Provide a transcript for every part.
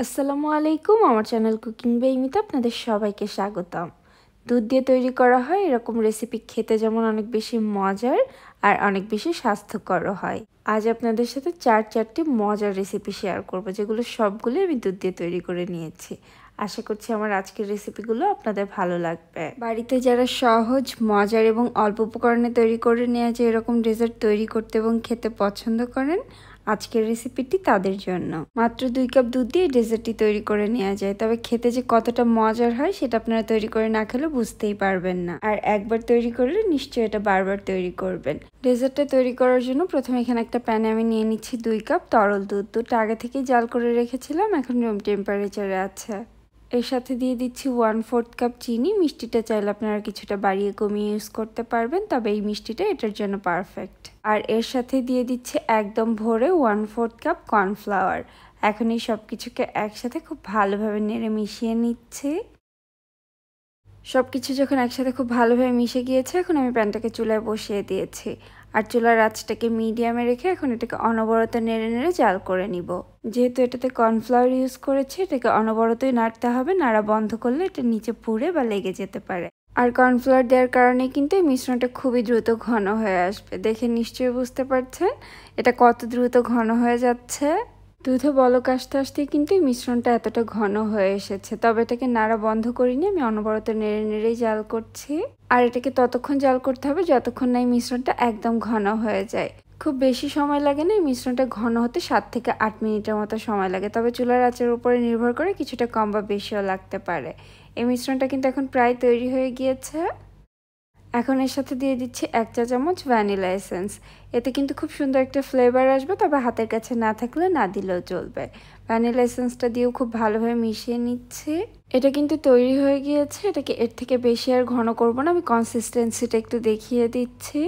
আসসালামু আলাইকুম। আমার চ্যানেল কুকিং বাই মিতা আপনাদের সবাইকে স্বাগতম। দুধ দিয়ে তৈরি করা হয় এরকম রেসিপি খেতে যেমন অনেক বেশি মজার আর অনেক বেশি স্বাস্থ্যকরও হয়। আজ আপনাদের সাথে চারটি মজার রেসিপি শেয়ার করব, যেগুলো সবগুলো আমি দুধ দিয়ে তৈরি করে নিয়েছি। আশা করছি আমার আজকের রেসিপিগুলো আপনাদের ভালো লাগবে। বাড়িতে যারা সহজ, মজার এবং অল্প উপকরণে তৈরি করে নেওয়া যায় এরকম ডেজার্ট তৈরি করতে এবং খেতে পছন্দ করেন, আজকের রেসিপিটি তাদের জন্য। মাত্র 2 কাপ দুধ দিয়ে ডেজার্টটি তৈরি করে নেওয়া যায়, তবে খেতে যে কতটা মজার হয় সেটা আপনারা তৈরি করে না খেলে বুঝতেই পারবেন না। আর একবার তৈরি করলে নিশ্চয়ই এটা বারবার তৈরি করবেন। ডেজার্টটা তৈরি করার জন্য প্রথমে এখানে একটা প্যানে আমি নিয়ে নিচ্ছি 2 কাপ তরল দুধ। দুধটা আগে থেকেই জাল করে রেখেছিলাম, এখন রুম টেম্পারেচারে আছে। এর সাথে দিয়ে দিচ্ছি 1/4 কাপ চিনি। মিষ্টিটা চাইলে আপনারা কিছুটা বাড়িয়ে কমিয়ে ইউজ করতে পারবেন, তবে এই মিষ্টিটা এটার জন্য পারফেক্ট। আর এর সাথে দিয়ে দিচ্ছি একদম ভোরে 1/4 কাপ কর্নফ্লাওয়ার। এখন এই সব কিছুকে একসাথে খুব ভালোভাবে নেড়ে মিশিয়ে নিচ্ছি। সব কিছু যখন একসাথে খুব ভালোভাবে মিশে গিয়েছে, এখন আমি প্যানটাকে চুলায় বসিয়ে দিয়েছি। আর চুলার আঁচটাকে মিডিয়ামে রেখে এখন এটাকে অনবরত নেড়ে নেড়ে জাল করে নিব। যেহেতু এটাতে কর্নফ্লাওয়ার ইউজ করেছি, এটাকে অনবরতই নাড়তে হবে। নাড়া বন্ধ করলে এটা নিচে পুড়ে বা লেগে যেতে পারে। আর কর্নফ্লাওয়ার দেওয়ার কারণে কিন্তু এই মিশ্রণটা খুবই দ্রুত ঘন হয়ে আসবে। দেখে নিশ্চয়ই বুঝতে পারছেন এটা কত দ্রুত ঘন হয়ে যাচ্ছে। দুধে বলক আসতে আসতেই কিন্তু এই মিশ্রণটা এতটা ঘন হয়ে এসেছে। তবে এটাকে নাড়া বন্ধ করিনি, আমি অনবরত নেড়ে নেড়েই জাল করছি। আর এটাকে ততক্ষণ জাল করতে হবে যতক্ষণ না এই মিশ্রণটা একদম ঘন হয়ে যায়। খুব বেশি সময় লাগে না, এই মিশ্রণটা ঘন হতে 7 থেকে 8 মিনিটের মতো সময় লাগে। তবে চুলার আঁচের উপরে নির্ভর করে কিছুটা কম বা বেশিও লাগতে পারে। এই মিশ্রণটা কিন্তু এখন প্রায় তৈরি হয়ে গিয়েছে। এখন এর সাথে দিয়ে দিচ্ছি 1 চা চামচ ভ্যানিলা এসেন্স। এতে কিন্তু খুব সুন্দর একটা ফ্লেভার আসবে, তবে হাতের কাছে না থাকলে না দিলেও চলবে। ভ্যানিলা এসেন্সটা দিয়েও খুব ভালোভাবে মিশিয়ে নিচ্ছি। এটা কিন্তু তৈরি হয়ে গিয়েছে। এটাকে এর থেকে বেশি আর ঘন করব না, আমি কনসিস্টেন্সিটা একটু দেখিয়ে দিচ্ছি।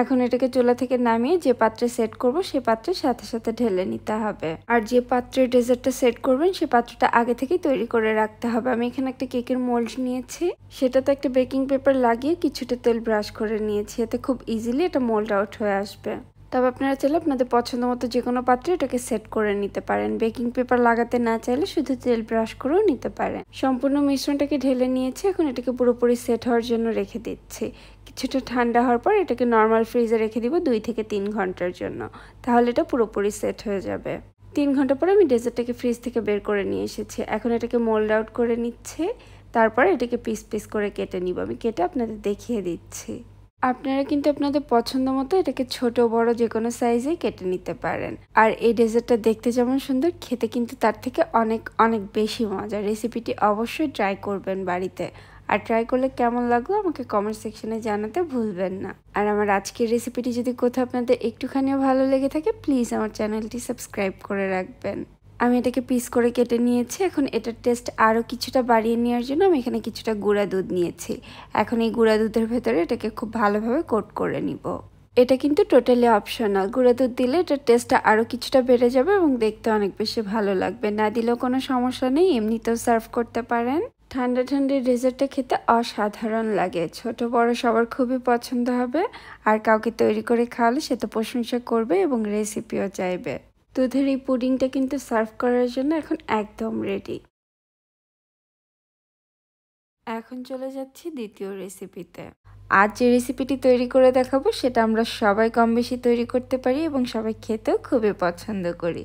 এখন এটাকে চুলা থেকে নামিয়ে যে পাত্রে সেট করব সেই পাত্রের সাথে সাথে ঢেলে নিতে হবে। আর যে পাত্রে ডেজার্টটা সেট করবেন সেই পাত্রটা আগে থেকেই তৈরি করে রাখতে হবে। আমি এখানে একটা কেকের মোল্ড নিয়েছি, সেটাতে একটা বেকিং পেপার লাগিয়ে কিছুটা তেল ব্রাশ করে নিয়েছি। এতে খুব ইজিলি এটা মোল্ড আউট হয়ে আসবে। তবে আপনারা চাইলে আপনাদের পছন্দ মতো যে কোনো পাত্রে এটাকে সেট করে নিতে পারেন। বেকিং পেপার লাগাতে না চাইলে শুধু তেল ব্রাশ করেও নিতে পারেন। সম্পূর্ণ মিশ্রণটাকে ঢেলে নিয়েছি, এখন এটাকে পুরোপুরি সেট হওয়ার জন্য রেখে দিচ্ছি। কিছুটা ঠান্ডা হওয়ার পর এটাকে নর্মাল ফ্রিজে রেখে দিব 2 থেকে 3 ঘন্টার জন্য, তাহলে এটা পুরোপুরি সেট হয়ে যাবে। 3 ঘন্টা পরে আমি ডেজার্টটাকে ফ্রিজ থেকে বের করে নিয়ে এসেছি। এখন এটাকে মোল্ড আউট করে নিচ্ছে, তারপর এটাকে পিস পিস করে কেটে নিব। আমি কেটে আপনাদের দেখিয়ে দিচ্ছি। আপনারা কিন্তু আপনাদের পছন্দ মতো এটাকে ছোট বড় যে কোনো সাইজেই কেটে নিতে পারেন। আর এই ডেজার্টটা দেখতে যেমন সুন্দর, খেতে কিন্তু তার থেকে অনেক অনেক বেশি মজা। রেসিপিটি অবশ্যই ট্রাই করবেন বাড়িতে। আর ট্রাই করলে কেমন লাগলো আমাকে কমেন্ট সেকশনে জানাতে ভুলবেন না। আর আমার আজকের রেসিপিটি যদি কোথাও আপনাদের একটুখানিও ভালো লেগে থাকে, প্লিজ আমার চ্যানেলটি সাবস্ক্রাইব করে রাখবেন। আমি এটাকে পিস করে কেটে নিয়েছি। এখন এটার টেস্ট আরও কিছুটা বাড়িয়ে নেওয়ার জন্য আমি এখানে কিছুটা গুঁড়া দুধ নিয়েছি। এখন এই গুঁড়া দুধের ভেতরে এটাকে খুব ভালোভাবে কোট করে নিব। এটা কিন্তু টোটালি অপশনাল। গুঁড়া দুধ দিলে এটার টেস্টটা আরও কিছুটা বেড়ে যাবে এবং দেখতে অনেক বেশি ভালো লাগবে। না দিলেও কোনো সমস্যা নেই, এমনিতেও সার্ভ করতে পারেন। ঠান্ডা ঠান্ডা ডেজার্টটা খেতে অসাধারণ লাগে। ছোট বড় সবার খুবই পছন্দ হবে। আর কাউকে তৈরি করে খাওয়ালে সে তো প্রশংসা করবে এবং রেসিপিও চাইবে। দুধের এই পুডিংটা কিন্তু সার্ভ করার জন্য এখন একদম রেডি। এখন চলে যাচ্ছি দ্বিতীয় রেসিপিতে। আজ যে রেসিপিটি তৈরি করে দেখাবো সেটা আমরা সবাই কম বেশি তৈরি করতে পারি এবং সবাই খেতেও খুবই পছন্দ করি।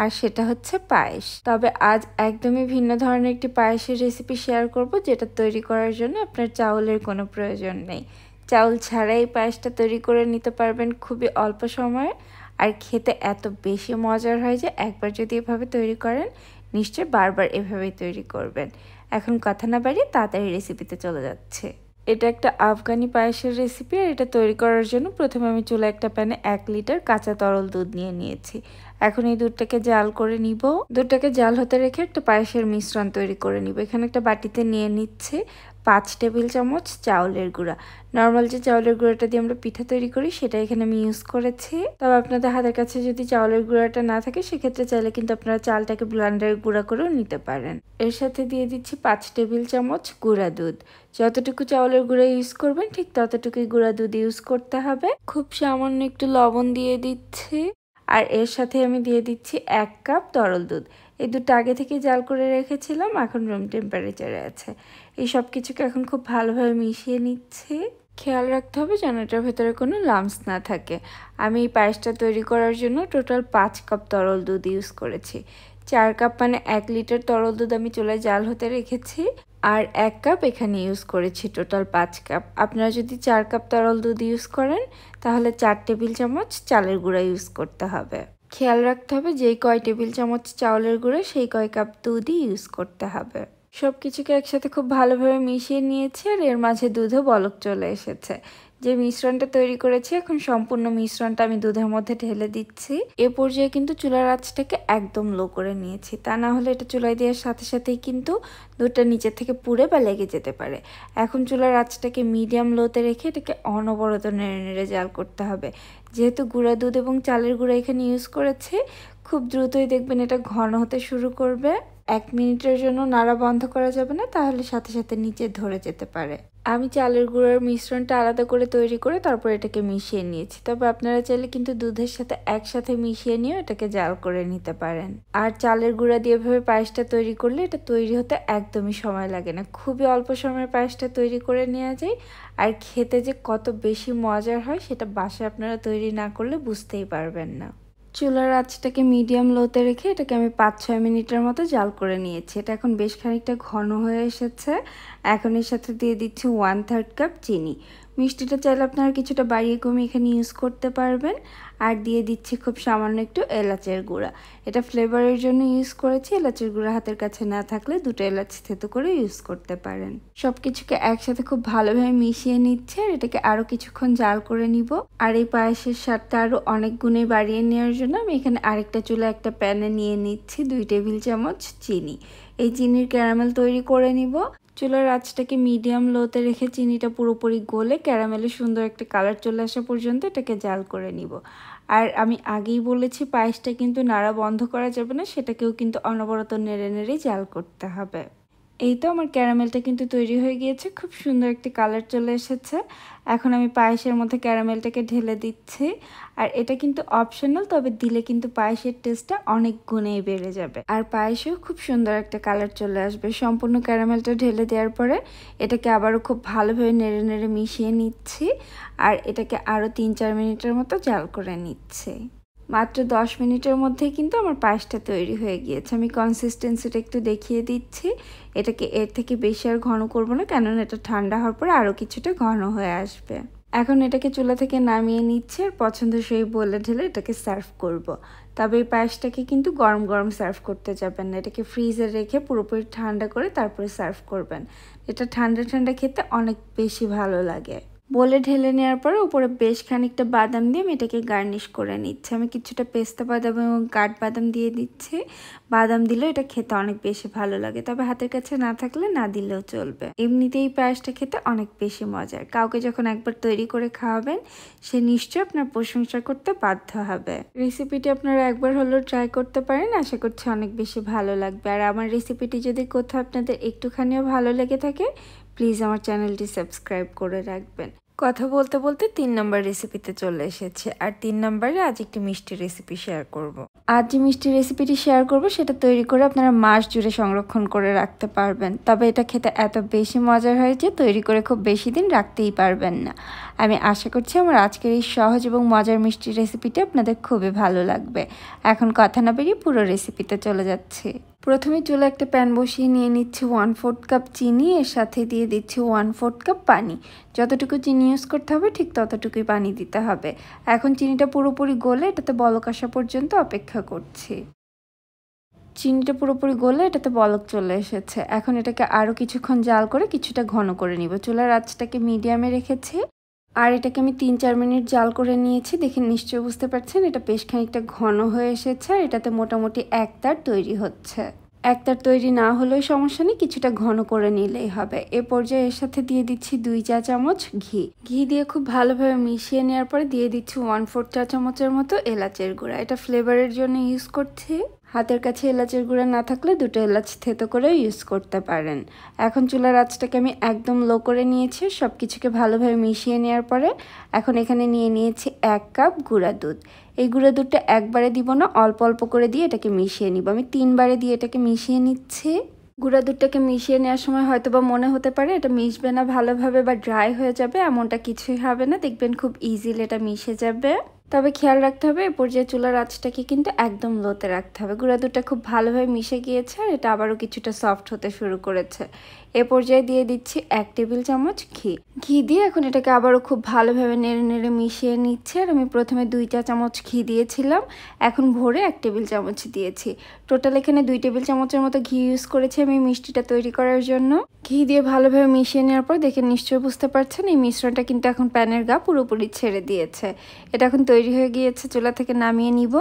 আর সেটা হচ্ছে পায়েস। তবে আজ একদমই ভিন্ন ধরনের একটি পায়েসের রেসিপি শেয়ার করব, যেটা তৈরি করার জন্য আপনার চাউলের কোনো প্রয়োজন নেই। চাউল ছাড়াই পায়েসটা তৈরি করে নিতে পারবেন খুবই অল্প সময়ে। আর খেতে এত বেশি মজার হয় যে একবার যদি এভাবে তৈরি করেন, নিশ্চয়ই বারবার এভাবেই তৈরি করবেন। এখন কথা না বাড়িয়ে তাড়াতাড়ি রেসিপিতে চলে যাচ্ছে। এটা একটা আফগানি পায়েসের রেসিপি। আর এটা তৈরি করার জন্য প্রথমে আমি চুলায় একটা প্যানে 1 লিটার কাঁচা তরল দুধ নিয়ে নিয়েছি। এখন এই দুধটাকে জাল করে নিব। দুধটাকে জাল হতে রেখে একটা পায়েসের মিশ্রণ তৈরি করে নিব। এখানে একটা বাটিতে নিয়ে নিচ্ছে 5 টেবিল চামচ চাউলের গুঁড়া। নর্মাল যে চাউলের গুঁড়াটা দিয়ে আমরা পিঠা তৈরি করি সেটা এখানে আমি ইউজ করেছি। তবে আপনাদের হাতের কাছে যদি চাউলের গুঁড়াটা না থাকে, সেক্ষেত্রে চাইলে কিন্তু আপনারা চালটাকে ব্লেন্ডারে গুঁড়া করেও নিতে পারেন। এর সাথে দিয়ে দিচ্ছি 5 টেবিল চামচ গুঁড়া দুধ। যতটুকু চাউলের গুঁড়া ইউজ করবেন ঠিক ততটুকুই গুঁড়া দুধ ইউজ করতে হবে। খুব সামান্য একটু লবণ দিয়ে দিচ্ছি। আর এর সাথে আমি দিয়ে দিচ্ছি 1 কাপ তরল দুধ। এই দুটো আগে থেকে জাল করে রেখেছিলাম, এখন রুম টেম্পারেচারে আছে। এই সব কিছুকে এখন খুব ভালোভাবে মিশিয়ে নিচ্ছি। খেয়াল রাখতে হবে যেন এটার ভেতরে কোনো লাম্পস না থাকে। আমি এই পায়েসটা তৈরি করার জন্য টোটাল 5 কাপ তরল দুধ ইউজ করেছি। 4 কাপ মানে 1 লিটার তরল দুধ আমি চুলায় জাল হতে রেখেছি, আর 1 কাপ এখানে ইউজ করেছি, টোটাল 5 কাপ। আপনারা যদি 4 কাপ তরল দুধ ইউজ করেন তাহলে 4 টেবিল চামচ চালের গুঁড়া ইউজ করতে হবে। খেয়াল রাখতে হবে যেই কয় টেবিল চামচ চাউলের গুঁড়া সেই কয় কাপ দুধই ইউজ করতে হবে। সব কিছুকে একসাথে খুব ভালোভাবে মিশিয়ে নিয়েছি, আর এর মাঝে দুধও বলক চলে এসেছে। যে মিশ্রণটা তৈরি করেছি এখন সম্পূর্ণ মিশ্রণটা আমি দুধের মধ্যে ঢেলে দিচ্ছি। এ পর্যায়ে কিন্তু চুলার আঁচটাকে একদম লো করে নিয়েছি, তা না হলে এটা চুলায় দেওয়ার সাথে সাথেই কিন্তু দুধটা নিচের থেকে পুড়ে বা লেগে যেতে পারে। এখন চুলার আঁচটাকে মিডিয়াম লোতে রেখে এটাকে অনবরত নেড়ে নেড়ে জাল করতে হবে। যেহেতু গুঁড়া দুধ এবং চালের গুঁড়া এখানে ইউজ করেছি, খুব দ্রুতই দেখবেন এটা ঘন হতে শুরু করবে। 1 মিনিটের জন্য নাড়া বন্ধ করা যাবে না, তাহলে সাথে সাথে নিচে ধরে যেতে পারে। আমি চালের গুঁড়ার মিশ্রণটা আলাদা করে তৈরি করে তারপর এটাকে মিশিয়ে নিয়েছি। তবে আপনারা চাইলে কিন্তু দুধের সাথে একসাথে মিশিয়ে নিয়ে এটাকে জাল করে নিতে পারেন। আর চালের গুঁড়া দিয়ে এভাবে পায়েসটা তৈরি করলে এটা তৈরি হতে একদমই সময় লাগে না, খুবই অল্প সময়ে পায়েসটা তৈরি করে নেওয়া যায়। আর খেতে যে কত বেশি মজার হয় সেটা বাসায় আপনারা তৈরি না করলে বুঝতেই পারবেন না। চুলার আঁচটাকে মিডিয়াম লোতে রেখে এটাকে আমি 5-6 মিনিটের মতো জাল করে নিয়েছি। এটা এখন বেশ খানিকটা ঘন হয়ে এসেছে। এখন এর সাথে দিয়ে দিচ্ছি 1/3 কাপ চিনি। মিষ্টিটা চাইলে আপনারা কিছুটা বাড়িয়ে কমিয়ে এখানে ইউজ করতে পারবেন। আর দিয়ে দিচ্ছি খুব সামান্য একটু এলাচের গুঁড়া। এটা ফ্লেভারের জন্য ইউজ করেছি, এলাচের গুঁড়া হাতের কাছে না থাকলে 2টা এলাচ থেতো করে ইউজ করতে পারেন। সব কিছুকে একসাথে খুব ভালোভাবে মিশিয়ে নিচ্ছে, আর এটাকে আরও কিছুক্ষণ জাল করে নিব। আর এই পায়েসের স্বাদটা আরও অনেক গুণে বাড়িয়ে নেওয়ার জন্য আমি এখানে আরেকটা চুলা একটা প্যানে নিয়ে নিচ্ছি 2 টেবিল চামচ চিনি। এই চিনির ক্যারামেল তৈরি করে নিব। চুলার আঁচটাকে মিডিয়াম লোতে রেখে চিনিটা পুরোপুরি গলে ক্যারামেলের সুন্দর একটা কালার চলে আসা পর্যন্ত এটাকে জাল করে নিব। আর আমি আগেই বলেছি পায়েসটা কিন্তু নাড়া বন্ধ করা যাবে না, সেটাকেও কিন্তু অনবরত নেড়ে নেড়ে জাল করতে হবে। এই তো আমার ক্যারামেলটা কিন্তু তৈরি হয়ে গিয়েছে, খুব সুন্দর একটি কালার চলে এসেছে। এখন আমি পায়েসের মধ্যে ক্যারামেলটাকে ঢেলে দিচ্ছি। আর এটা কিন্তু অপশনাল, তবে দিলে কিন্তু পায়েসের টেস্টটা অনেক গুণেই বেড়ে যাবে, আর পায়েসেও খুব সুন্দর একটা কালার চলে আসবে। সম্পূর্ণ ক্যারামেলটা ঢেলে দেওয়ার পরে এটাকে আবারও খুব ভালোভাবে নেড়ে নেড়ে মিশিয়ে নিচ্ছি, আর এটাকে আরও 3-4 মিনিটের মতো জাল করে নিচ্ছি। মাত্র 10 মিনিটের মধ্যেই কিন্তু আমার পায়েসটা তৈরি হয়ে গিয়েছে। আমি কনসিস্টেন্সিটা একটু দেখিয়ে দিচ্ছি। এটাকে এর থেকে বেশি আর ঘন করব না, কেননা এটা ঠান্ডা হওয়ার পরে আরও কিছুটা ঘন হয়ে আসবে। এখন এটাকে চুলা থেকে নামিয়ে নিচ্ছি, আর পছন্দসই বলে ঢেলে এটাকে সার্ভ করব। তবে এই পায়েসটাকে কিন্তু গরম গরম সার্ভ করতে যাবেন না, এটাকে ফ্রিজে রেখে পুরোপুরি ঠান্ডা করে তারপরে সার্ভ করবেন। এটা ঠান্ডা ঠান্ডা খেতে অনেক বেশি ভালো লাগে। বলে ঢেলে নেওয়ার পরে উপরে বেশ খানিকটা বাদাম দিয়ে আমি এটাকে গার্নিশ করে নিচ্ছি। আমি কিছুটা পেস্তা বাদাম এবং কাঠবাদাম দিয়ে দিচ্ছি। বাদাম দিলেও এটা খেতে অনেক বেশি ভালো লাগে, তবে হাতের কাছে না থাকলে না দিলেও চলবে। এমনিতেই পায়েসটা খেতে অনেক বেশি মজার। কাউকে যখন একবার তৈরি করে খাওয়াবেন সে নিশ্চয়ই আপনার প্রশংসা করতে বাধ্য হবে। রেসিপিটি আপনারা একবার হলেও ট্রাই করতে পারেন, আশা করছি অনেক বেশি ভালো লাগবে। আর আমার রেসিপিটি যদি কোথাও আপনাদের একটুখানিও ভালো লেগে থাকে প্লিজ আমার চ্যানেলটি সাবস্ক্রাইব করে রাখবেন। কথা বলতে বলতে 3 নম্বর রেসিপিতে চলে এসেছে, আর 3 নম্বরে আজ একটি মিষ্টি রেসিপি শেয়ার করব। আজ যে মিষ্টি রেসিপিটি শেয়ার করব সেটা তৈরি করে আপনারা মাস জুড়ে সংরক্ষণ করে রাখতে পারবেন, তবে এটা খেতে এত বেশি মজার হয় যে তৈরি করে খুব বেশি দিন রাখতেই পারবেন না। আমি আশা করছি আমার আজকের এই সহজ এবং মজার মিষ্টি রেসিপিটি আপনাদের খুবই ভালো লাগবে। এখন কথা না বেরিয়ে পুরো রেসিপিতে চলে যাচ্ছি। প্রথমে চুলা একটা প্যান বসিয়ে নিয়ে নিচ্ছি 1/4 কাপ চিনি, এর সাথে দিয়ে দিচ্ছি 1/4 কাপ পানি। যতটুকু চিনি ইউজ করতে হবে ঠিক ততটুকুই পানি দিতে হবে। এখন চিনিটা পুরোপুরি গলে এটাতে বলক আসা পর্যন্ত অপেক্ষা করছি। চিনিটা পুরোপুরি গলে এটাতে বলক চলে এসেছে। এখন এটাকে আরও কিছুক্ষণ জাল করে কিছুটা ঘন করে নিব। চুলার আঁচটাকে মিডিয়ামে রেখেছি, আর এটাকে আমি 3-4 মিনিট জাল করে নিয়েছি। দেখে নিশ্চয়ই বুঝতে পারছেন এটা বেশ খানিকটা ঘন হয়ে এসেছে, আর এটাতে মোটামুটি 1 তার তৈরি হচ্ছে। 1 তার তৈরি না হলেও সমস্যা নেই, কিছুটা ঘন করে নিলেই হবে। এ পর্যায়ে এর সাথে দিয়ে দিচ্ছি 2 চা চামচ ঘি। ঘি দিয়ে খুব ভালোভাবে মিশিয়ে নেওয়ার পরে দিয়ে দিচ্ছি 1/4 চা চামচের মতো এলাচের গুঁড়া। এটা ফ্লেভারের জন্য ইউজ করছি। হাতের কাছে এলাচের গুঁড়া না থাকলে 2টো এলাচ থেতো করে ইউজ করতে পারেন। এখন চুলার আঁচটাকে আমি একদম লো করে নিয়েছি। সব কিছুকে ভালোভাবে মিশিয়ে নেওয়ার পরে এখন এখানে নিয়ে নিয়েছি 1 কাপ গুঁড়া দুধ। এই গুঁড়া দুধটা একবারে দিব না, অল্প অল্প করে দিয়ে এটাকে মিশিয়ে নিব। আমি 3বারে দিয়ে এটাকে মিশিয়ে নিচ্ছি। গুঁড়া দুধটাকে মিশিয়ে নেওয়ার সময় হয়তো বা মনে হতে পারে এটা মিশবে না ভালোভাবে বা ড্রাই হয়ে যাবে, এমনটা কিছুই হবে না। দেখবেন খুব ইজিলি এটা মিশে যাবে। তবে খেয়াল রাখতে হবে এই পর্যায়ে চুলার আঁচটাকে কিন্তু একদম লোতে রাখতে হবে। গুঁড়া দুধটা খুব ভালোভাবে মিশে গিয়েছে আর এটা আবারও কিছুটা সফট হতে শুরু করেছে। এ পর্যায়ে দিয়ে দিচ্ছি 1 টেবিল চামচ ঘি। ঘি দিয়ে এখন এটাকে আবারও খুব ভালোভাবে নেড়ে নেড়ে মিশিয়ে নিচ্ছে। আর আমি প্রথমে 2 চা চামচ ঘি দিয়েছিলাম, এখন ভরে 1 টেবিল চামচ দিয়েছি। টোটাল এখানে 2 টেবিল চামচের মতো ঘি ইউজ করেছি আমি মিষ্টিটা তৈরি করার জন্য। ঘি দিয়ে ভালোভাবে মিশিয়ে নেওয়ার পর দেখে নিশ্চয়ই বুঝতে পারছেন এই মিশ্রণটা কিন্তু এখন প্যানের গা পুরোপুরি ছেড়ে দিয়েছে। এটা এখন তৈরি হয়ে গিয়েছে। চুলা থেকে নামিয়ে নিব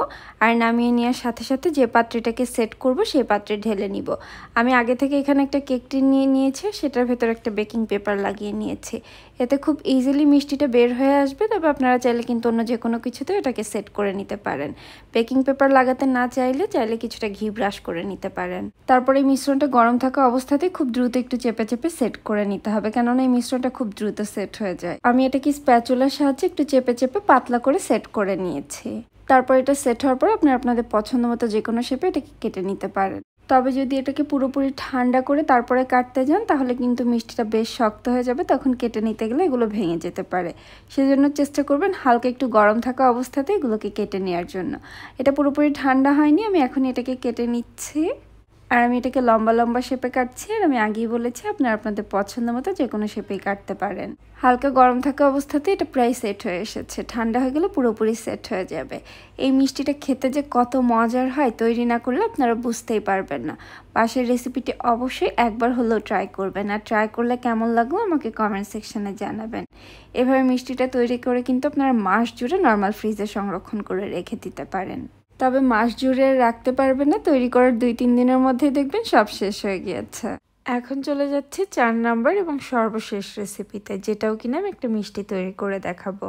আর নামিয়ে নেওয়ার সাথে সাথে যে পাত্রটাকে সেট করব সেই পাত্রে ঢেলে নিব। আমি আগে থেকে এখানে একটা কেক টিন নিয়ে নিয়েছি, সেটার ভেতর একটা বেকিং পেপার লাগিয়ে নিয়েছি। এতে খুব ইজিলি মিষ্টিটা বের হয়ে আসবে। তবে আপনারা চাইলে কিন্তু অন্য যে কোনো কিছুতে এটাকে সেট করে নিতে পারেন। বেকিং পেপার লাগাতে না চাইলে কিছুটা ঘি ব্রাশ করে নিতে পারেন। তারপরে এই মিশ্রণটা গরম থাকা অবস্থাতেই খুব দ্রুত একটু চেপে চেপে সেট করে নিতে হবে, কেননা এই মিশ্রণটা খুব দ্রুত সেট হয়ে যায়। আমি এটাকে স্প্যাচুলার সাহায্যে একটু চেপে চেপে পাতলা করে সেট করে নিয়েছি। তারপর এটা সেট হওয়ার পর আপনারা আপনাদের পছন্দ মতো যে কোনো শেপে এটাকে কেটে নিতে পারেন। তবে যদি এটাকে পুরোপুরি ঠান্ডা করে তারপরে কাটতে যান তাহলে কিন্তু মিষ্টিটা বেশ শক্ত হয়ে যাবে, তখন কেটে নিতে গেলে এগুলো ভেঙে যেতে পারে। সেজন্য চেষ্টা করবেন হালকা একটু গরম থাকা অবস্থাতে এগুলোকে কেটে নেওয়ার জন্য। এটা পুরোপুরি ঠান্ডা হয়নি, আমি এখন এটাকে কেটে নিচ্ছি। আর আমি এটাকে লম্বা লম্বা শেপে কাটছি। আর আমি আগেই বলেছি আপনারা আপনাদের পছন্দ মতো যে কোনো শেপেই কাটতে পারেন। হালকা গরম থাকা অবস্থাতে এটা প্রায় সেট হয়ে এসেছে, ঠান্ডা হয়ে গেলে পুরোপুরি সেট হয়ে যাবে। এই মিষ্টিটা খেতে যে কত মজার হয় তৈরি না করলে আপনারা বুঝতেই পারবেন না। পাশের রেসিপিটি অবশ্যই একবার হলেও ট্রাই করবেন, আর ট্রাই করলে কেমন লাগলো আমাকে কমেন্ট সেকশনে জানাবেন। এভাবে মিষ্টিটা তৈরি করে কিন্তু আপনারা মাস জুড়ে নর্মাল ফ্রিজে সংরক্ষণ করে রেখে দিতে পারেন। তবে মাস জুড়ে রাখতে পারবেন না, তৈরি করার 2-3 দিনের মধ্যেই দেখবেন সব শেষ হয়ে গিয়েছে। এখন চলে যাচ্ছি 4 নাম্বার এবং সর্বশেষ রেসিপিতে, যেটাও কিনা আমি একটা মিষ্টি তৈরি করে দেখাবো।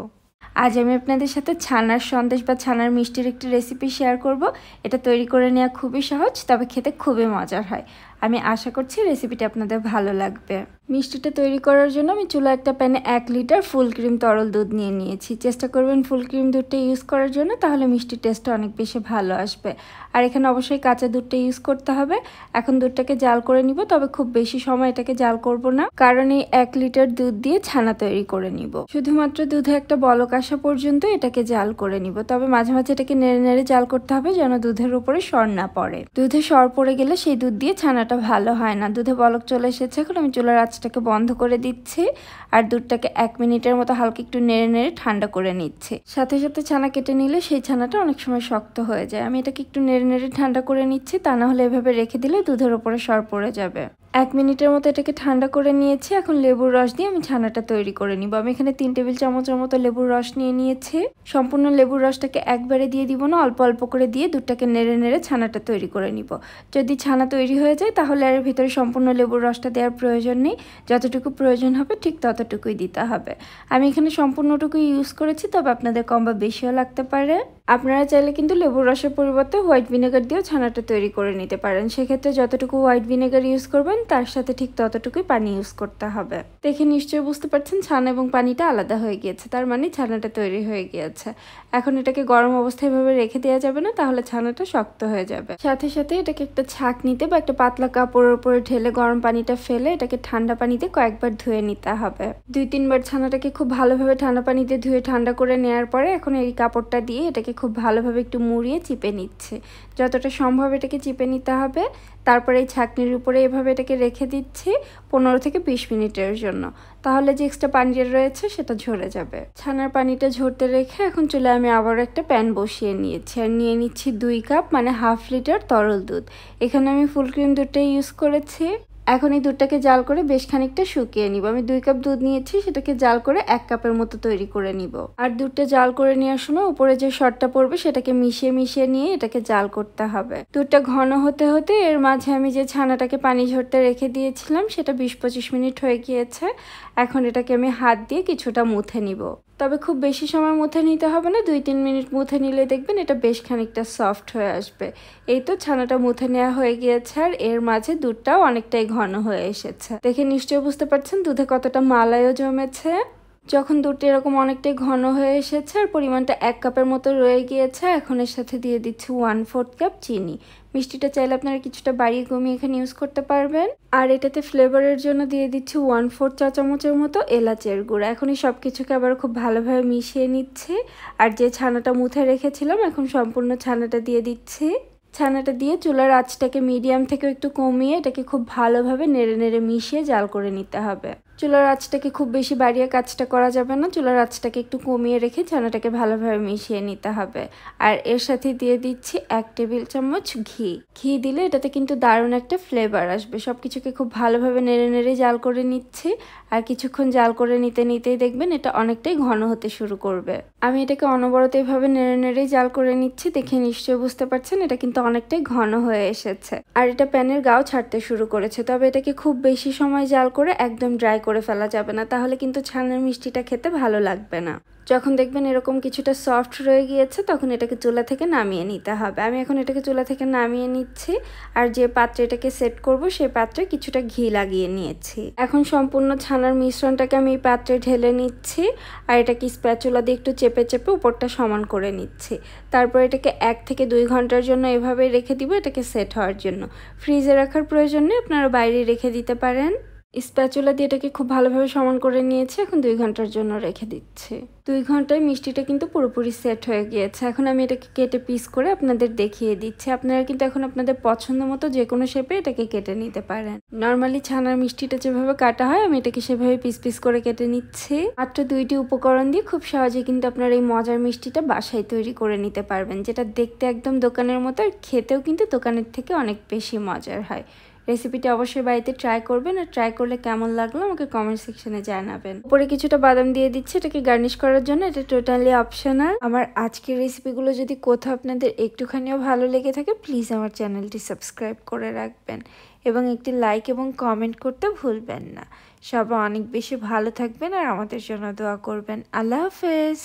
আজ আমি আপনাদের সাথে ছানার সন্দেশ বা ছানার মিষ্টির একটি রেসিপি শেয়ার করব। এটা তৈরি করে নেওয়া খুবই সহজ, তবে খেতে খুবই মজার হয়। আমি আশা করছি রেসিপিটা আপনাদের ভালো লাগবে। মিষ্টিটা তৈরি করার জন্য আমি চুলা একটা প্যানে 1 লিটার ফুল ক্রিম তরল দুধ নিয়ে নিয়েছি। চেষ্টা করবেন ফুল ক্রিম দুধটা ইউজ করার জন্য, তাহলে মিষ্টির টেস্টটা অনেক বেশি ভালো আসবে। আর এখানে অবশ্যই কাঁচা দুধটা ইউজ করতে হবে। এখন দুধটাকে জাল করে নিব, তবে খুব বেশি সময় এটাকে জাল করব না, কারণ এই 1 লিটার দুধ দিয়ে ছানা তৈরি করে নিব। শুধুমাত্র দুধে একটা বলক আসা পর্যন্ত এটাকে জাল করে নিব। তবে মাঝে মাঝে এটাকে নেড়ে নেড়ে জাল করতে হবে যেন দুধের উপরে সর না পড়ে। দুধে সর পড়ে গেলে সেই দুধ দিয়ে ছানাটা ভালো হয় না। দুধে বলক চলে এসেছে, এখন আমি চুলার আঁচটাকে বন্ধ করে দিচ্ছি আর দুধটাকে 1 মিনিটের মতো হালকা একটু নেড়ে নেড়ে ঠান্ডা করে নিচ্ছি। সাথে সাথে ছানা কেটে নিলে সেই ছানাটা অনেক সময় শক্ত হয়ে যায়। আমি এটাকে একটু নেড়ে নেড়ে ঠান্ডা করে নিচ্ছি, তা না হলে এভাবে রেখে দিলে দুধের উপরে সর পড়ে যাবে। 1 মিনিটের মতো এটাকে ঠান্ডা করে নিয়েছি। এখন লেবুর রস দিয়ে আমি ছানাটা তৈরি করে নিব। আমি এখানে 3 টেবিল চামচের মতো লেবুর রস নিয়ে নিয়েছি। সম্পূর্ণ লেবুর রসটাকে একবারে দিয়ে দিব না, অল্প অল্প করে দিয়ে দুধটাকে নেড়ে নেড়ে ছানাটা তৈরি করে নিব। যদি ছানা তৈরি হয়ে যায় তাহলে আর ভিতরে সম্পূর্ণ লেবুর রসটা দেওয়ার প্রয়োজন নেই, যতটুকু প্রয়োজন হবে ঠিক ততটুকুই দিতে হবে। আমি এখানে সম্পূর্ণটুকুই ইউজ করেছি, তবে আপনাদের কম বা বেশিও লাগতে পারে। আপনারা চাইলে কিন্তু লেবুর রসের পরিবর্তে হোয়াইট ভিনেগার দিয়েও ছানাটা তৈরি করে নিতে পারেন। সেক্ষেত্রে যতটুকু হোয়াইট ভিনেগার ইউজ করবেন তার সাথে ঠিক ততটুকুই পানি ইউজ করতে হবে। দেখে নিশ্চয়ই বুঝতে পারছেন ছানা এবং পানিটা আলাদা হয়ে গিয়েছে, তার মানে ছানাটা তৈরি হয়ে গিয়েছে। এখন এটাকে গরম অবস্থায় এভাবে রেখে দেওয়া যাবে না, তাহলে ছানাটা শক্ত হয়ে যাবে। সাথে সাথে এটাকে একটা ছাঁকনিতে বা একটা পাতলা কাপড়ের উপরে ঢেলে গরম পানিটা ফেলে এটাকে ঠান্ডা পানিতে কয়েকবার ধুয়ে নিতে হবে। 2-3 বার ছানাটাকে খুব ভালোভাবে ঠান্ডা পানিতে ধুয়ে ঠান্ডা করে নেওয়ার পরে এখন এই কাপড়টা দিয়ে এটাকে খুব ভালোভাবে একটু মুড়িয়ে চিপে নিচ্ছে। যতটা সম্ভব এটাকে চিপে নিতে হবে। তারপরে এই ছাঁকনির উপরে এভাবে এটাকে রেখে দিচ্ছি 15 থেকে 20 মিনিটের জন্য, তাহলে যে এক্সট্রা পানিটা রয়েছে সেটা ঝরে যাবে। ছানার পানিটা ঝরতে রেখে এখন চুলায় আমি আবার একটা প্যান বসিয়ে নিয়েছি আর নিয়ে নিচ্ছি 2 কাপ মানে 1/2 লিটার তরল দুধ। এখানে আমি ফুল ক্রিম দুধটাই ইউজ করেছি। এখন এই দুধটাকে জাল করে বেশ খানিকটা শুকিয়ে নিব। আমি 2 কাপ দুধ নিয়েছি, সেটাকে জাল করে 1 কাপের মতো তৈরি করে নিব। আর দুধটা জাল করে নেওয়ার সময় উপরে যে সরটা পড়বে সেটাকে মিশিয়ে মিশিয়ে নিয়ে এটাকে জাল করতে হবে। দুধটা ঘন হতে হতে এর মাঝে আমি যে ছানাটাকে পানি ঝরতে রেখে দিয়েছিলাম সেটা 20-25 মিনিট হয়ে গিয়েছে। এখন এটাকে আমি হাত দিয়ে কিছুটা মুথে নিব। তবে খুব বেশি সময় মুথে নিতে হবে না, 2-3 মিনিট মুথে নিলে দেখবেন এটা বেশ খানিকটা সফট হয়ে আসবে। এই তো ছানাটা মুথে নেওয়া হয়ে গিয়েছে আর এর মাঝে দুধটাও অনেকটাই ঘন হয়ে এসেছে। দেখে নিশ্চয়ই বুঝতে পারছেন দুধে কতটা মালাইও জমেছে। যখন দুধটা এরকম অনেকটাই ঘন হয়ে এসেছে আর পরিমাণটা 1 কাপের মতো রয়ে গিয়েছে, এখন এর সাথে দিয়ে দিচ্ছি 1/4 কাপ চিনি। মিষ্টিটা চাইলে আপনারা কিছুটা বাড়িয়ে কমিয়ে এখানে ইউজ করতে পারবেন। আর এটাতে ফ্লেভারের জন্য দিয়ে দিচ্ছি 1/4 চা চামচের মতো এলাচের গুঁড়া। এখন এই সব কিছুকে আবার খুব ভালোভাবে মিশিয়ে নিচ্ছি। আর যে ছানাটা মুথে রেখেছিলাম এখন সম্পূর্ণ ছানাটা দিয়ে দিচ্ছি। ছানাটা দিয়ে চুলার আঁচটাকে মিডিয়াম থেকে একটু কমিয়ে এটাকে খুব ভালোভাবে নেড়ে নেড়ে মিশিয়ে জাল করে নিতে হবে। চুলার আঁচটাকে খুব বেশি বাড়িয়ে কাজটা করা যাবে না, চুলার আঁচটাকে একটু কমিয়ে রেখে ছানাটাকে ভালোভাবে মিশিয়ে নিতে হবে। আর এর সাথে দিয়ে দিচ্ছি 1 টেবিল চামচ ঘি। ঘি দিলে এটাতে কিন্তু দারুণ একটা ফ্লেভার আসবে। সব কিছুকে খুব ভালোভাবে নেড়ে নেড়ে জাল করে নিচ্ছি। আর কিছুক্ষণ জাল করে নিতে নিতেই দেখবেন এটা অনেকটাই ঘন হতে শুরু করবে। আমি এটাকে অনবরত এইভাবে নেড়ে নেড়েই জাল করে নিচ্ছি। দেখে নিশ্চয়ই বুঝতে পারছেন এটা কিন্তু অনেকটাই ঘন হয়ে এসেছে আর এটা প্যানের গাও ছাড়তে শুরু করেছে। তবে এটাকে খুব বেশি সময় জাল করে একদম ড্রাই করে ফেলা যাবে না, তাহলে কিন্তু ছানার মিষ্টিটা খেতে ভালো লাগবে না। যখন দেখবেন এরকম কিছুটা সফট রয়ে গিয়েছে তখন এটাকে চুলা থেকে নামিয়ে নিতে হবে। আমি এখন এটাকে চুলা থেকে নামিয়ে নিচ্ছি আর যে পাত্রে এটাকে সেট করব সেই পাত্রে কিছুটা ঘি লাগিয়ে নিয়েছি। এখন সম্পূর্ণ ছানার মিশ্রণটাকে আমি এই পাত্রে ঢেলে নিচ্ছি আর এটাকে স্প্যাচুলা দিয়ে একটু চেপে চেপে উপরটা সমান করে নিচ্ছি। তারপর এটাকে 1 থেকে 2 ঘন্টার জন্য এভাবেই রেখে দিব এটাকে সেট হওয়ার জন্য। ফ্রিজে রাখার প্রয়োজন নেই, আপনারা বাইরে রেখে দিতে পারেন। স্প্যাচুলা দিয়ে এটাকে খুব ভালোভাবে সমান করে নিয়েছি, এখন 2 ঘন্টার জন্য রেখে দিচ্ছি। 2 ঘন্টায় মিষ্টিটা কিন্তু পুরোপুরি সেট হয়ে গিয়েছে। এখন আমি এটাকে কেটে পিস করে আপনাদের দেখিয়ে দিচ্ছি। আপনারা কিন্তু এখন আপনাদের পছন্দ মতো যে কোনো শেপে এটাকে কেটে নিতে পারেন। নর্মালি ছানার মিষ্টিটা যেভাবে কাটা হয় আমি এটাকে সেভাবে পিস পিস করে কেটে নিচ্ছি। মাত্র 2টি উপকরণ দিয়ে খুব সহজে কিন্তু আপনারা এই মজার মিষ্টিটা বাসায় তৈরি করে নিতে পারবেন, যেটা দেখতে একদম দোকানের মতো আর খেতেও কিন্তু দোকানের থেকে অনেক বেশি মজার হয়। রেসিপিটি অবশ্যই বাড়িতে ট্রাই করবেন আর ট্রাই করলে কেমন লাগলো আমাকে কমেন্ট সেকশনে জানাবেন। উপরে কিছুটা বাদাম দিয়ে দিচ্ছি এটাকে গার্নিশ করার জন্য, এটা টোটালি অপশনাল। আমার আজকের রেসিপিগুলো যদি কোথাও আপনাদের একটুখানিও ভালো লেগে থাকে প্লিজ আমার চ্যানেলটি সাবস্ক্রাইব করে রাখবেন এবং একটি লাইক এবং কমেন্ট করতে ভুলবেন না। সবাই অনেক বেশি ভালো থাকবেন আর আমাদের জন্য দোয়া করবেন। আল্লাহ হাফেজ।